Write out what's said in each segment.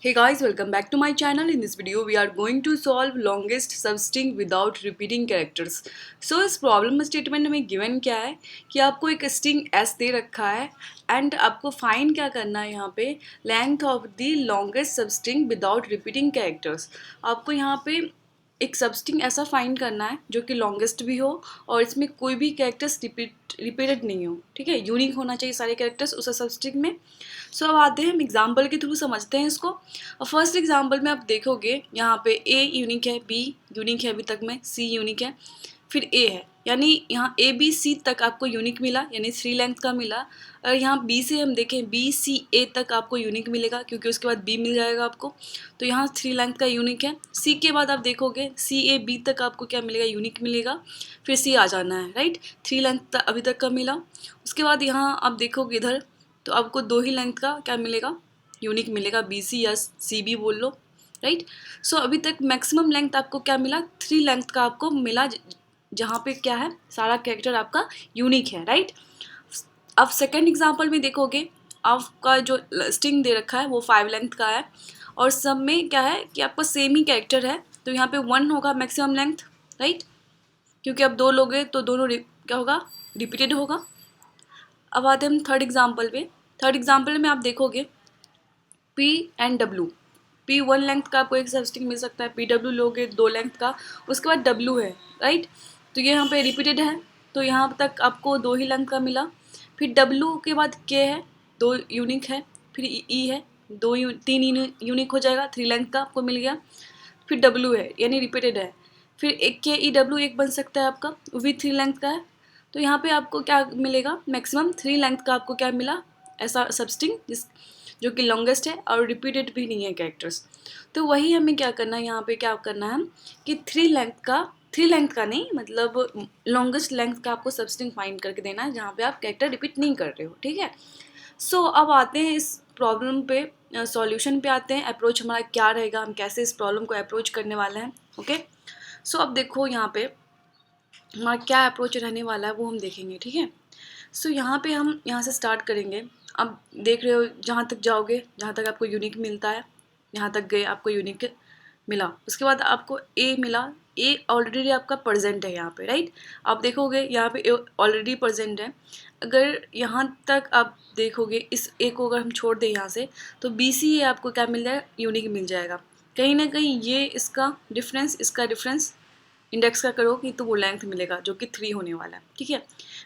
Hey guys, welcome back to my channel. In this video, we are going to solve longest substring without repeating characters. So इस problem statement में given क्या है कि आपको एक string s दे रखा है एंड आपको फाइंड क्या करना है यहाँ पे length of the longest substring without repeating characters. आपको यहाँ पे एक सबस्ट्रिंग ऐसा फाइंड करना है जो कि लॉन्गेस्ट भी हो और इसमें कोई भी कैरेक्टर्स रिपीटेड नहीं हो, ठीक है। यूनिक होना चाहिए सारे कैरेक्टर्स उस सबस्ट्रिंग में। सो अब आते हैं हम एग्जाम्पल के थ्रू समझते हैं इसको। और फर्स्ट एग्जाम्पल में आप देखोगे यहाँ पे ए यूनिक है, बी यूनिक है अभी तक में, सी यूनिक है, फिर ए है, यानी यहाँ ए बी सी तक आपको यूनिक मिला, यानी 3 लेंथ का मिला। और यहाँ बी से हम देखें बी सी ए तक आपको यूनिक मिलेगा क्योंकि उसके बाद बी मिल जाएगा आपको, तो यहाँ 3 लेंथ का यूनिक है। सी के बाद आप देखोगे सी ए बी तक आपको क्या मिलेगा, यूनिक मिलेगा, फिर सी आ जाना है, राइट। 3 लेंथ अभी तक का मिला। उसके बाद यहाँ आप देखोगे इधर तो आपको 2 ही लेंथ का क्या मिलेगा, यूनिक मिलेगा, बी सी या सी बी बोल लो, राइट। सो अभी तक मैक्सिमम लेंथ आपको क्या मिला, 3 लेंथ का आपको मिला, जहाँ पे क्या है सारा कैरेक्टर आपका यूनिक है, राइट। अब सेकेंड एग्जाम्पल में देखोगे आपका जो स्ट्रिंग दे रखा है वो 5 लेंथ का है और सब में क्या है कि आपका सेम ही कैरेक्टर है, तो यहाँ पे 1 होगा मैक्सिमम लेंथ, राइट, क्योंकि अब 2 लोगे तो दोनों क्या होगा, रिपीटेड होगा। अब आते हैं हम थर्ड एग्जाम्पल पे। थर्ड एग्जाम्पल में आप देखोगे P and W, P 1 length का आपको एक सबस्ट्रिंग मिल सकता है, PW लोगे 2 लेंथ का, उसके बाद W है, राइट, तो ये यहाँ पे रिपीटेड है, तो यहाँ तक आपको 2 ही लेंथ का मिला। फिर W के बाद K है, 2 यूनिक है, फिर E है, 3 यूनिक हो जाएगा, 3 लेंथ का आपको मिल गया। फिर W है यानी रिपीटेड है, फिर एक KEW एक बन सकता है आपका, वो भी 3 लेंथ का है, तो यहाँ पे आपको क्या मिलेगा, मैक्सिमम 3 लेंथ का आपको क्या मिला, ऐसा सबस्ट्रिंग जिस जो कि लॉन्गेस्ट है और रिपीटेड भी नहीं है कैरेक्टर्स। तो वही हमें क्या करना है, यहाँ पे क्या करना है कि 3 लेंथ का नहीं, मतलब लॉन्गेस्ट लेंथ का आपको सबस्ट्रिंग फाइंड करके देना है जहाँ पे आप कैरेक्टर रिपीट नहीं कर रहे हो, ठीक है। सो अब आते हैं इस प्रॉब्लम पे, सॉल्यूशन पे आते हैं। अप्रोच हमारा क्या रहेगा, हम कैसे इस प्रॉब्लम को अप्रोच करने वाले हैं, ओके। सो अब देखो यहाँ पे हमारा क्या अप्रोच रहने वाला है वो हम देखेंगे, ठीक है। सो यहाँ पे हम यहाँ से स्टार्ट करेंगे। अब देख रहे हो जहाँ तक जाओगे, जहाँ तक आपको यूनिक मिलता है, यहाँ तक गए आपको यूनिक मिला, उसके बाद आपको ए मिला, ए ऑलरेडी आपका प्रेजेंट है यहाँ पे, राइट। आप देखोगे यहाँ पे ए ऑलरेडी प्रेजेंट है। अगर यहाँ तक आप देखोगे इस ए को अगर हम छोड़ दें यहाँ से, तो बी सी ए आपको क्या मिल जाएगा, यूनिक मिल जाएगा। कहीं ना कहीं ये इसका डिफरेंस इंडेक्स का करोगे तो वो लेंथ मिलेगा जो कि 3 होने वाला है, ठीक है।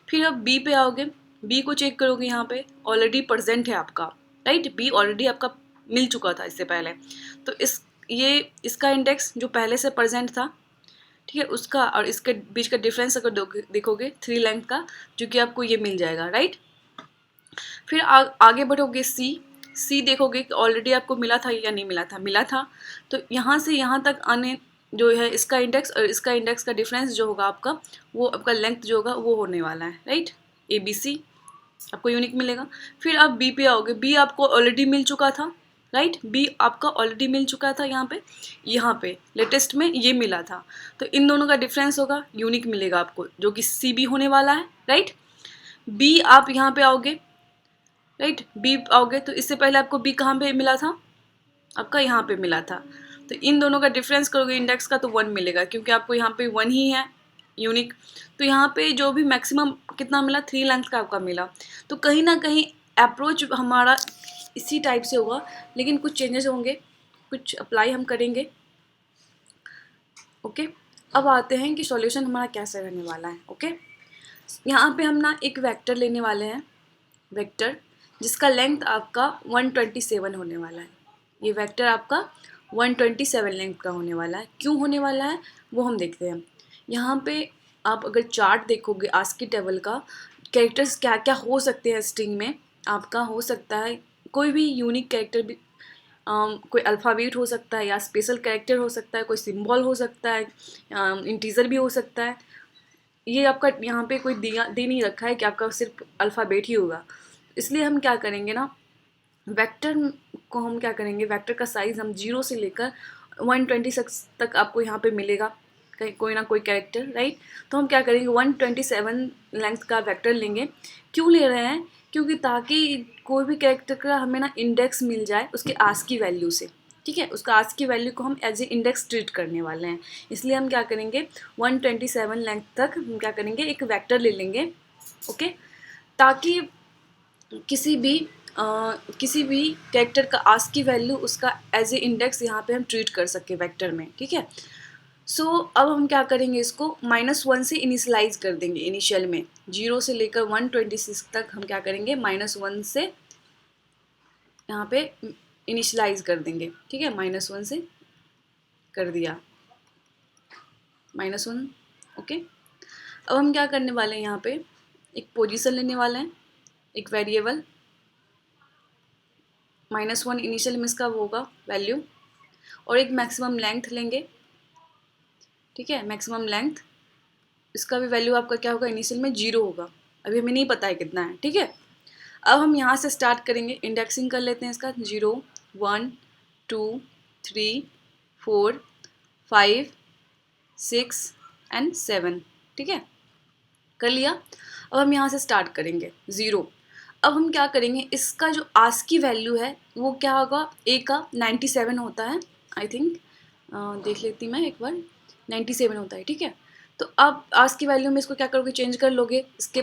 फिर अब बी पे आओगे, बी को चेक करोगे, यहाँ पे ऑलरेडी प्रेजेंट है आपका, राइट, बी ऑलरेडी आपका मिल चुका था इससे पहले, तो इसका इंडेक्स जो पहले से प्रेजेंट था, ठीक है, उसका और इसके बीच का डिफरेंस अगर देखोगे 3 लेंथ का, जो कि आपको ये मिल जाएगा, राइट। फिर आगे बढ़ोगे सी देखोगे कि ऑलरेडी आपको मिला था या नहीं मिला था, तो यहाँ से यहाँ तक आने जो है इसका इंडेक्स और इसका इंडेक्स का डिफरेंस जो होगा आपका, वो आपका लेंथ जो होगा वो होने वाला है, राइट। ABC आपको यूनिक मिलेगा। फिर आप बी पे आओगे, बी आपको ऑलरेडी मिल चुका था, राइट, बी आपका ऑलरेडी मिल चुका था, यहाँ पे लेटेस्ट में ये मिला था, तो इन दोनों का डिफरेंस होगा, यूनिक मिलेगा आपको, जो कि CB होने वाला है, राइट। बी आप यहाँ पे आओगे, राइट, बी आओगे तो इससे पहले आपको बी कहाँ पे मिला था, आपका यहाँ पे मिला था, तो इन दोनों का डिफरेंस करोगे इंडेक्स का तो 1 मिलेगा, क्योंकि आपको यहाँ पे 1 ही है यूनिक, तो यहाँ पे जो भी मैक्सिमम कितना मिला, 3 लेंथ का आपका मिला। तो कहीं ना कहीं अप्रोच हमारा इसी टाइप से होगा, लेकिन कुछ चेंजेस होंगे, कुछ अप्लाई हम करेंगे, ओके। अब आते हैं कि सॉल्यूशन हमारा कैसे रहने वाला है, ओके। यहाँ पे हम ना एक वेक्टर लेने वाले हैं, वेक्टर जिसका लेंथ आपका 127 होने वाला है। ये वेक्टर आपका 127 लेंथ का होने वाला है। क्यों होने वाला है वो हम देखते हैं। यहाँ पे आप अगर चार्ट देखोगे आस्की टेबल का, कैरेक्टर्स क्या क्या हो सकते हैं स्ट्रिंग में, आपका हो सकता है कोई भी यूनिक कैरेक्टर भी, कोई अल्फ़ाबेट हो सकता है या स्पेशल कैरेक्टर हो सकता है, कोई सिंबल हो सकता है, इंटीजर भी हो सकता है। ये आपका यहाँ पे कोई दे नहीं रखा है कि आपका सिर्फ अल्फ़ाबेट ही होगा, इसलिए हम क्या करेंगे ना, वेक्टर को हम क्या करेंगे, वेक्टर का साइज़ हम 0 से लेकर 126 तक आपको यहाँ पे मिलेगा, कहीं कोई ना कोई कैरेक्टर, राइट। तो हम क्या करेंगे 127 लेंथ का वेक्टर लेंगे। क्यों ले रहे हैं, क्योंकि ताकि कोई भी कैरेक्टर का हमें ना इंडेक्स मिल जाए उसके आस्की वैल्यू से, ठीक है, उसका आज की वैल्यू को हम एज ए इंडेक्स ट्रीट करने वाले हैं। इसलिए हम क्या करेंगे 127 लेंथ तक हम क्या करेंगे एक वेक्टर ले लेंगे। ओके, ताकि किसी भी कैरेक्टर का आज की वैल्यू उसका एज ए इंडेक्स यहाँ पे हम ट्रीट कर सके वेक्टर में। ठीक है, सो अब हम क्या करेंगे इसको -1 से इनिशलाइज कर देंगे। इनिशियल में 0 से लेकर 126 तक हम क्या करेंगे -1 से यहाँ पे इनिशलाइज कर देंगे। ठीक है, -1 से कर दिया -1। ओके, अब हम क्या करने वाले हैं यहाँ पे एक पोजीशन लेने वाले हैं, एक वेरिएबल -1 इनिशियल में इसका वो होगा वैल्यू, और एक मैक्सिमम लेंथ लेंगे। ठीक है, मैक्सिमम लेंथ इसका भी वैल्यू आपका क्या होगा इनिशियल में 0 होगा, अभी हमें नहीं पता है कितना है। ठीक है, अब हम यहाँ से स्टार्ट करेंगे, इंडेक्सिंग कर लेते हैं इसका 0 1 2 3 4 5 6 एंड 7। ठीक है, कर लिया। अब हम यहाँ से स्टार्ट करेंगे 0। अब हम क्या करेंगे इसका जो आज की वैल्यू है वो क्या होगा, ए का 97 होता है आई थिंक, देख लेती मैं एक बार, 97 होता है। ठीक है, तो अब आज की वैल्यू में इसको क्या करोगे चेंज कर लोगे, इसके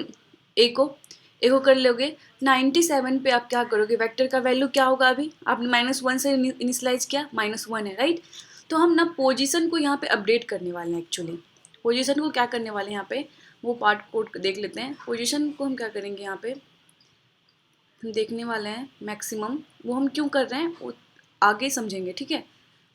ए को कर लोगे 97 पे। आप क्या करोगे वेक्टर का वैल्यू क्या होगा, अभी आपने -1 से इनिशलाइज किया -1 है राइट। तो हम ना पोजीशन को यहाँ पे अपडेट करने वाले हैं। एक्चुअली पोजीशन को क्या करने वाले हैं यहाँ पे वो पार्ट कोड देख लेते हैं। पोजीशन को हम क्या करेंगे यहाँ पे हम देखने वाले हैं मैक्सिमम, वो हम क्यों कर रहे हैं वो आगे समझेंगे। ठीक है,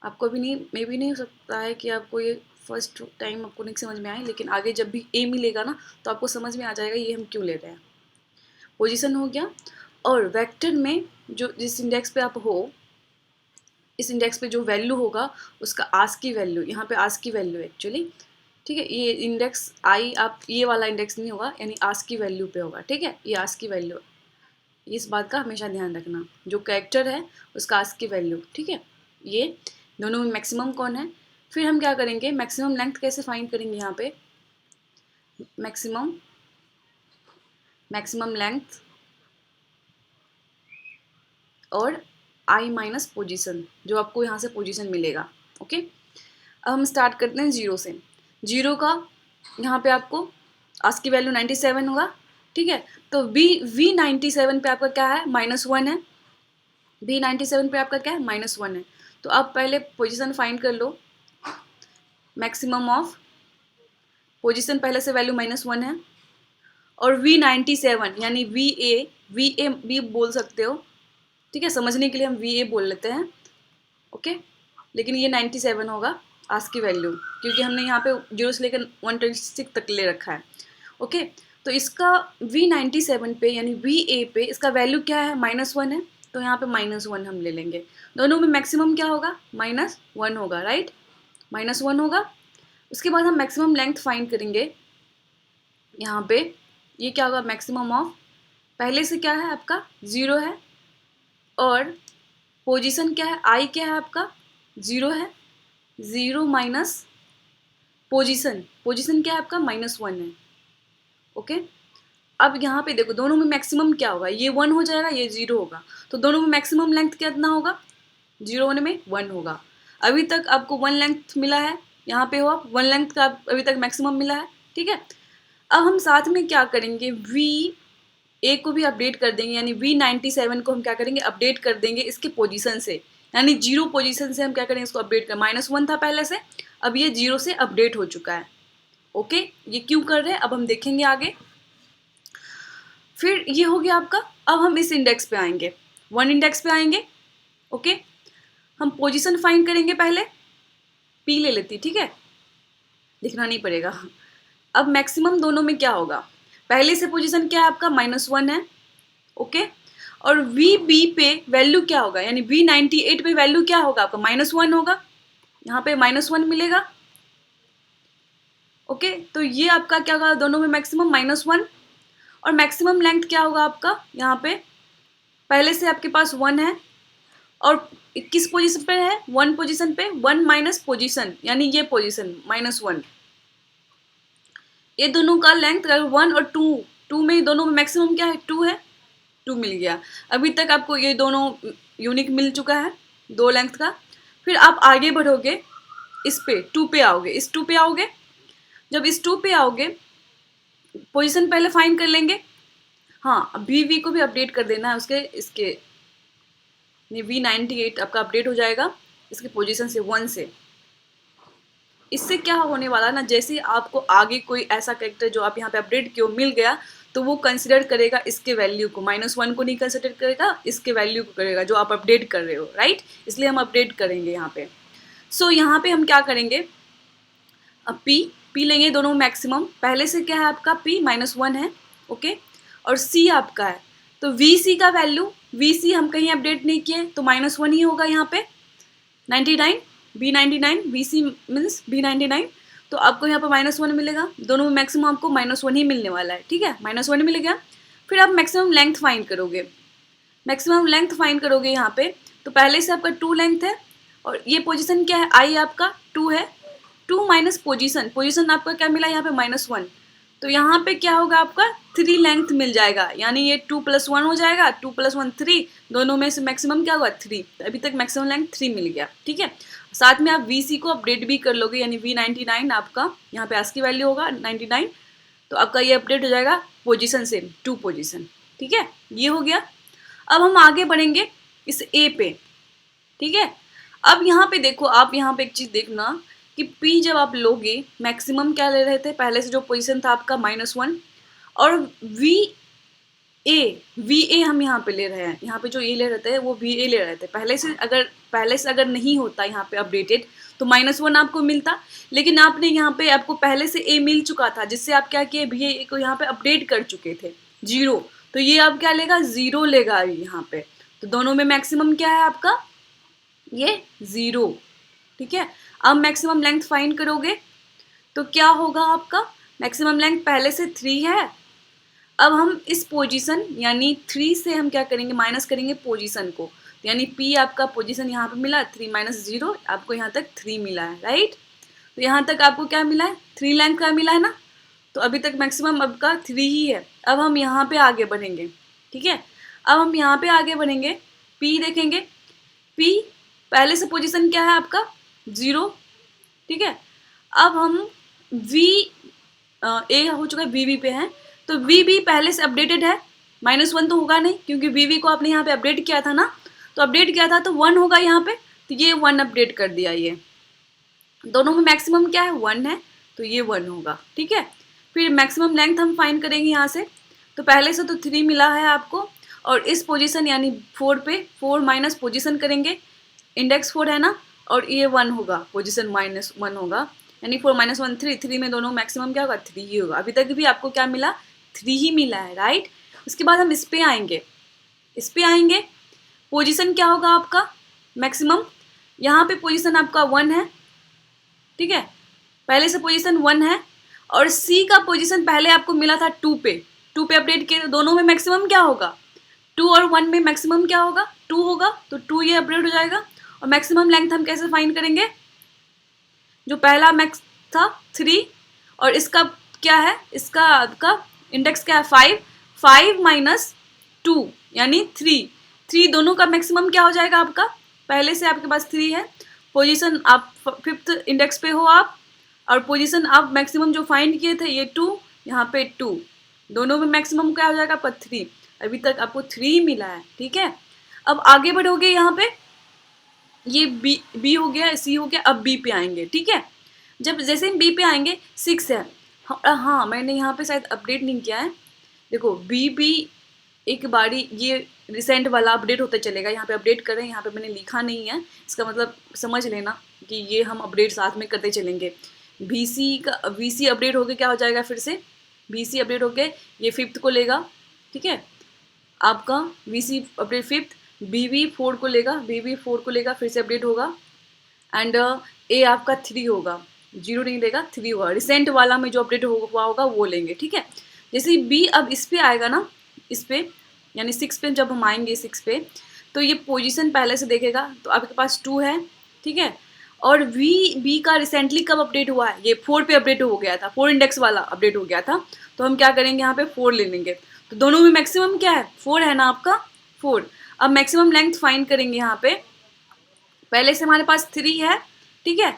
आपको भी नहीं मे भी नहीं हो सकता है कि आपको ये फर्स्ट टाइम आपको नहीं समझ में आए, लेकिन आगे जब भी ए मिलेगा ना तो आपको समझ में आ जाएगा ये हम क्यों ले रहे हैं। पोजीशन हो गया, और वेक्टर में जो जिस इंडेक्स पे आप हो इस इंडेक्स पे जो वैल्यू होगा उसका आज की वैल्यू, यहाँ पे आज की वैल्यू एक्चुअली। ठीक है, ये इंडेक्स आई आप ये वाला इंडेक्स नहीं होगा, यानी आज की वैल्यू पे होगा। ठीक है, ये आज की वैल्यू, इस बात का हमेशा ध्यान रखना, जो कैरेक्टर है उसका आज की वैल्यू। ठीक है, ये दोनों में मैक्सिमम कौन है। फिर हम क्या करेंगे मैक्सिमम लेंथ कैसे फाइंड करेंगे, यहाँ पे मैक्सिमम लेंथ और आई माइनस पोजीशन, जो आपको यहाँ से पोजीशन मिलेगा। ओके, अब हम स्टार्ट करते हैं 0 से। 0 का यहाँ पे आपको आज की वैल्यू 97 होगा। ठीक है, तो वी 97 पे आपका क्या है -1 है, बी 97 पे आपका क्या है -1 है। तो आप पहले पोजीशन फाइंड कर लो, मैक्सिमम ऑफ पोजीशन पहले से वैल्यू -1 है, और V97 यानी वी भी बोल सकते हो। ठीक है, समझने के लिए हम वी बोल लेते हैं। ओके, लेकिन ये 97 होगा आज की वैल्यू, क्योंकि हमने यहाँ पे 0 से लेकर 126 तक ले रखा है। ओके, तो इसका V97 पे यानी VA पे इसका वैल्यू क्या है -1 है, तो यहाँ पे -1 हम ले लेंगे। दोनों में मैक्सिमम क्या होगा -1 होगा राइट, -1 होगा। उसके बाद हम मैक्सिमम लेंथ फाइंड करेंगे। यहाँ पे ये क्या होगा मैक्सिमम ऑफ, पहले से क्या है आपका 0 है, और पोजीशन क्या है आई क्या है आपका 0 है, 0 माइनस पोजीशन क्या है आपका -1 है। ओके, अब यहाँ पे देखो दोनों में मैक्सिमम क्या होगा, ये 1 हो जाएगा ये 0 होगा, तो दोनों में मैक्सिमम लेंथ कितना होगा 0 होने में 1 होगा। अभी तक आपको 1 लेंथ मिला है, यहाँ पे हो आप 1 लेंथ का अभी तक मैक्सिमम मिला है। ठीक है, अब हम साथ में क्या करेंगे ए को भी अपडेट कर देंगे, यानी V97 को हम क्या करेंगे अपडेट कर देंगे इसके पोजीशन से, यानी 0 पोजीशन से हम क्या करेंगे इसको अपडेट कर, -1 था पहले से, अब ये 0 से अपडेट हो चुका है। ओके, ये क्यों कर रहे हैं अब हम देखेंगे आगे। फिर ये हो गया आपका, अब हम इस इंडेक्स पे आएंगे 1 इंडेक्स पे आएंगे। ओके, हम पोजीशन फाइंड करेंगे, पहले पी ले लेती, ठीक है लिखना नहीं पड़ेगा। अब मैक्सिमम दोनों में क्या होगा, पहले से पोजीशन क्या है आपका -1 है। ओके, और VB पे वैल्यू क्या होगा, यानी V98 पे वैल्यू क्या होगा आपका -1 होगा, यहाँ पे -1 मिलेगा। ओके, तो ये आपका क्या होगा दोनों में मैक्सिमम -1, और मैक्सिमम लेंथ क्या होगा आपका, यहाँ पे पहले से आपके पास 1 है, और किस पोजीशन पे है 1 पोजीशन पे 1 माइनस पोजीशन, यानी ये पोजीशन -1, ये दोनों का लेंथ 1 और 2 में दोनों में मैक्सिमम क्या है 2 है, 2 मिल गया। अभी तक आपको ये दोनों यूनिक मिल चुका है 2 लेंथ का। फिर आप आगे बढ़ोगे, इस पे 2 पे आओगे, इस 2 पे आओगे। जब इस 2 पे आओगे, पोजीशन पहले फाइंड कर लेंगे। हाँ, वी को भी अपडेट कर देना है उसके, इसके V98 आपका अपडेट हो जाएगा इसके पोजीशन से 1 से। इससे क्या होने वाला ना, जैसे आपको आगे कोई ऐसा कैरेक्टर जो आप यहाँ पे अपडेट किए मिल गया, तो वो कंसिडर करेगा इसके वैल्यू को, -1 को नहीं कंसिडर करेगा, इसके वैल्यू को करेगा जो आप अपडेट कर रहे हो, राइट। इसलिए हम अपडेट करेंगे यहाँ पे। सो यहाँ पे हम क्या करेंगे, अब पी लेंगे दोनों मैक्सिमम। पहले से क्या है आपका P -1 है, ओके, और C आपका है। तो VC का वैल्यू, VC हम कहीं अपडेट नहीं किए तो -1 ही होगा यहाँ पे। 99 B99 VC मीन्स B99, तो आपको यहाँ पे -1 मिलेगा। दोनों में मैक्सिमम आपको -1 ही मिलने वाला है, ठीक है, -1 मिल गया। फिर आप मैक्सिमम लेंथ फाइंड करोगे। मैक्सिमम लेंथ फाइंड करोगे यहाँ पे, तो पहले से आपका 2 लेंथ है, और ये पोजीशन क्या है, I आपका 2 है। 2 माइनस पोजीशन, पोजीशन आपका क्या मिला यहाँ पे -1, तो यहाँ पे क्या होगा आपका 3 लेंथ मिल जाएगा, यानी ये 2 + 1 हो जाएगा, 2 + 1 3, दोनों में से मैक्सिमम क्या होगा 3। तो अभी तक मैक्सिमम लेंथ 3 मिल गया, ठीक है। साथ में आप VC को अपडेट भी कर लोगे, यानी V99 आपका यहाँ पे ASCII वैल्यू होगा 99, तो आपका ये अपडेट हो जाएगा पोजीशन से 2 पोजीशन, ठीक है, ये हो गया। अब हम आगे बढ़ेंगे इस A पे, ठीक है। अब यहाँ पे देखो, आप यहाँ पे एक चीज़ देखना कि P जब आप लोगे, मैक्सिमम क्या ले रहे थे, पहले से जो पोजीशन था आपका -1, और VA हम यहाँ पे ले रहे हैं। यहाँ पे जो A ले रहे थे वो VA ले रहे थे। पहले से अगर नहीं होता यहाँ पे अपडेटेड, तो -1 आपको मिलता, लेकिन आपने यहाँ पे, आपको पहले से A मिल चुका था, जिससे आप क्या किए, VA को यहाँ पे अपडेट कर चुके थे 0, तो ये अब क्या लेगा, 0 लेगा यहाँ पे। तो दोनों में मैक्सिमम क्या है आपका, ये 0, ठीक है। अब मैक्सिमम लेंथ फाइंड करोगे तो क्या होगा आपका, मैक्सिमम लेंथ पहले से 3 है। अब हम इस पोजीशन यानी 3 से हम क्या करेंगे, माइनस करेंगे पोजीशन को, यानी P आपका पोजीशन यहाँ पे मिला 3 - 0, आपको यहाँ तक 3 मिला है, राइट। तो यहाँ तक आपको क्या मिला है, 3 लेंथ का मिला है ना, तो अभी तक मैक्सिमम आपका 3 ही है। अब हम यहाँ पे आगे बढ़ेंगे, ठीक है। अब हम यहाँ पे आगे बढ़ेंगे, P देखेंगे, P पहले से पोजीशन क्या है आपका 0, ठीक है। अब हम A हो चुका है, VB पे है, तो VB पहले से अपडेटेड है, -1 तो होगा नहीं, क्योंकि VB को आपने यहाँ पे अपडेट किया था ना, तो अपडेट किया था तो 1 होगा यहाँ पे, तो ये 1 अपडेट कर दिया। ये दोनों में मैक्सिमम क्या है, 1 है, तो ये 1 होगा, ठीक है। फिर मैक्सिमम लेंथ हम फाइंड करेंगे यहाँ से, तो पहले से तो 3 मिला है आपको, और इस पोजीशन यानी 4 पे 4 माइनस पोजीशन करेंगे, इंडेक्स 4 है ना, और ये 1 होगा, पोजीशन -1 होगा, यानी 4 - 1 3, 3 में दोनों मैक्सिमम क्या होगा 3 ही होगा। अभी तक भी आपको क्या मिला, 3 ही मिला है, राइट। उसके बाद हम इस पे आएंगे, पोजीशन क्या होगा आपका मैक्सिमम, यहाँ पे पोजीशन आपका 1 है, ठीक है, पहले से पोजीशन 1 है, और C का पोजीशन पहले आपको मिला था 2 पे अपडेट किए, दोनों में मैक्सिमम क्या होगा, 2 और 1 में मैक्सिमम क्या होगा, 2 होगा, तो 2 ये अपडेट हो जाएगा। और मैक्सिमम लेंथ हम कैसे फाइंड करेंगे, जो पहला मैक्स था 3, और इसका क्या है, इसका आपका इंडेक्स क्या है 5 माइनस 2 यानी 3, दोनों का मैक्सिमम क्या हो जाएगा आपका, पहले से आपके पास 3 है, पोजीशन आप 5th इंडेक्स पे हो आप, और पोजीशन आप मैक्सिमम जो फाइंड किए थे ये 2, यहाँ पे 2, दोनों में मैक्सिमम क्या हो जाएगा आपका 3। अभी तक आपको 3 मिला है, ठीक है। अब आगे बढ़ोगे, यहाँ पे ये बी हो गया, सी हो गया, अब बी पे आएंगे, ठीक है। जब जैसे हम बी पे आएंगे 6 है, हाँ मैंने यहाँ पे शायद अपडेट नहीं किया है, देखो बी एक बारी ये रिसेंट वाला अपडेट होता चलेगा, यहाँ पे अपडेट कर रहे हैं, यहाँ पे मैंने लिखा नहीं है, इसका मतलब समझ लेना कि ये हम अपडेट साथ में करते चलेंगे। वीसी अपडेट हो गया, क्या हो जाएगा फिर से, वीसी अपडेट हो गए, ये 5th को लेगा, ठीक है, आपका वीसी अपडेट 5th, बीबी 4 को लेगा, फिर से अपडेट होगा, एंड ए आपका 3 होगा, 0 नहीं लेगा, 3 होगा, रिसेंट वाला में जो अपडेट हुआ होगा वो लेंगे, ठीक है। जैसे बी अब इस पे आएगा ना, इस पे यानी 6 पे जब हम आएंगे 6 पे, तो ये पोजीशन पहले से देखेगा, तो आपके पास 2 है, ठीक है, और बी का रिसेंटली कब अपडेट हुआ है, ये 4 पे अपडेट हो गया था, 4 इंडेक्स वाला अपडेट हो गया था, तो हम क्या करेंगे यहाँ पे 4 ले लेंगे, तो दोनों में मैक्सिमम क्या है 4 है ना आपका 4। अब मैक्सिमम लेंथ फाइंड करेंगे यहाँ पे, पहले से हमारे पास 3 है, ठीक है,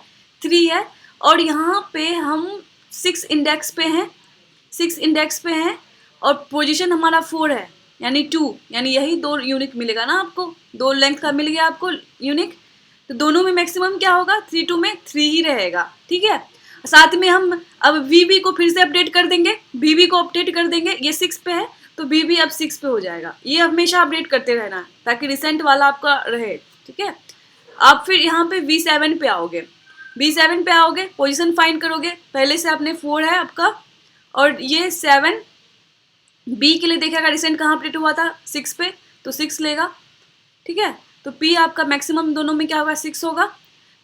3 है, और यहाँ पे हम 6 इंडेक्स पे हैं, 6 इंडेक्स पे हैं, और पोजीशन हमारा 4 है, यानी 2, यानी यही 2 यूनिक मिलेगा ना आपको, 2 लेंथ का मिल गया आपको यूनिक। तो दोनों में मैक्सिमम क्या होगा, 3 2 में 3 ही रहेगा, ठीक है। साथ में हम अब वी को फिर से अपडेट कर देंगे, वी को अपडेट कर देंगे, ये 6 पे है तो वी अब 6 पे हो जाएगा। ये हमेशा अपडेट करते रहना है ताकि रिसेंट वाला आपका रहे, ठीक है। आप फिर यहाँ पे V7 पे आओगे, V7 पे आओगे, पोजीशन फाइंड करोगे, पहले से आपने 4 है आपका, और ये 7 बी के लिए देखेगा रिसेंट कहाँ अपडेट हुआ था, 6 पे, तो 6 लेगा, ठीक है। तो पी आपका मैक्सिमम दोनों में क्या होगा, 6 होगा।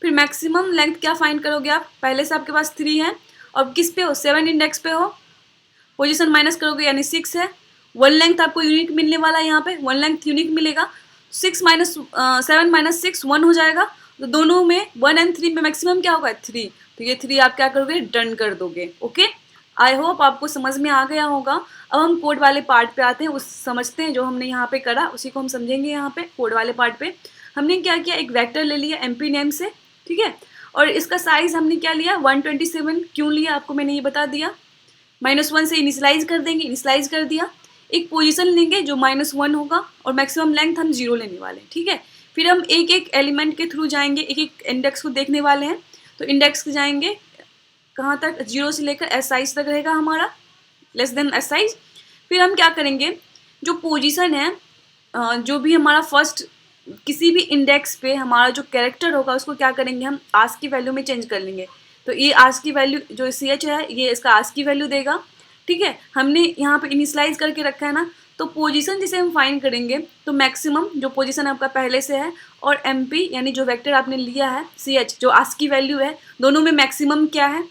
फिर मैक्सिमम लेंथ क्या फाइंड करोगे आप, पहले से आपके पास 3 है और किस पे हो, 7 इंडेक्स पे हो, पोजीशन माइनस करोगे यानी 6 है। 1 लेंथ आपको यूनिक मिलने वाला है, यहाँ पे 1 लेंथ यूनिक मिलेगा, 6 माइनस 7 माइनस 6 1 हो जाएगा। तो दोनों में 1 और 3 में मैक्सिमम क्या होगा, 3, तो ये 3 आप क्या करोगे, डन कर दोगे। ओके, आई होप आपको समझ में आ गया होगा। अब हम कोड वाले पार्ट पे आते हैं, उस समझते हैं जो हमने यहाँ पे करा उसी को हम समझेंगे। यहाँ पे कोड वाले पार्ट पे हमने क्या किया, एक वेक्टर ले लिया MP नेम से, ठीक है, और इसका साइज हमने क्या लिया, 127। क्यों लिया आपको मैंने ये बता दिया, -1 से इनिशलाइज कर देंगे, इनिशलाइज कर दिया। एक पोजीशन लेंगे जो -1 होगा और मैक्सिमम लेंथ हम 0 लेने वाले हैं, ठीक है। फिर हम एक एक एलिमेंट के थ्रू जाएंगे, एक एक इंडेक्स को देखने वाले हैं। तो इंडेक्स जाएंगे कहाँ तक, 0 से लेकर एस साइज तक रहेगा हमारा, लेस देन एस साइज। फिर हम क्या करेंगे, जो पोजीशन है, जो भी हमारा फर्स्ट किसी भी इंडेक्स पे हमारा जो कैरेक्टर होगा उसको क्या करेंगे, हम आस्क की वैल्यू में चेंज कर लेंगे। तो ये आस्क की वैल्यू जो CH है, ये इसका आस्क की वैल्यू देगा, ठीक है। हमने यहाँ पे इनिशलाइज करके रखा है ना, तो पोजीशन जिसे हम फाइंड करेंगे, तो मैक्सिमम जो पोजीशन आपका पहले से है और MP यानी जो वेक्टर आपने लिया है CH जो आस्क की वैल्यू है, दोनों में मैक्सिमम क्या है,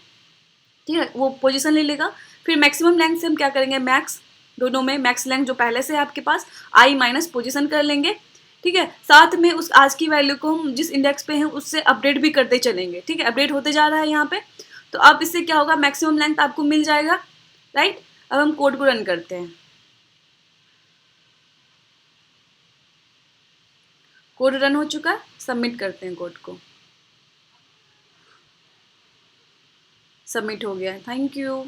ठीक है, वो पोजीशन ले लेगा। फिर मैक्सिमम लेंथ से हम क्या करेंगे, मैक्स, दोनों में मैक्स लेंथ जो पहले से है आपके पास, I माइनस पोजीशन कर लेंगे, ठीक है। साथ में उस आज की वैल्यू को हम जिस इंडेक्स पे हैं उससे अपडेट भी करते चलेंगे, ठीक है, अपडेट होते जा रहा है यहाँ पे। तो अब इससे क्या होगा, मैक्सिमम लेंथ आपको मिल जाएगा, राइट। अब हम कोड को रन करते हैं, कोड रन हो चुका है, सबमिट करते हैं कोड को, सबमिट हो गया है, थैंक यू।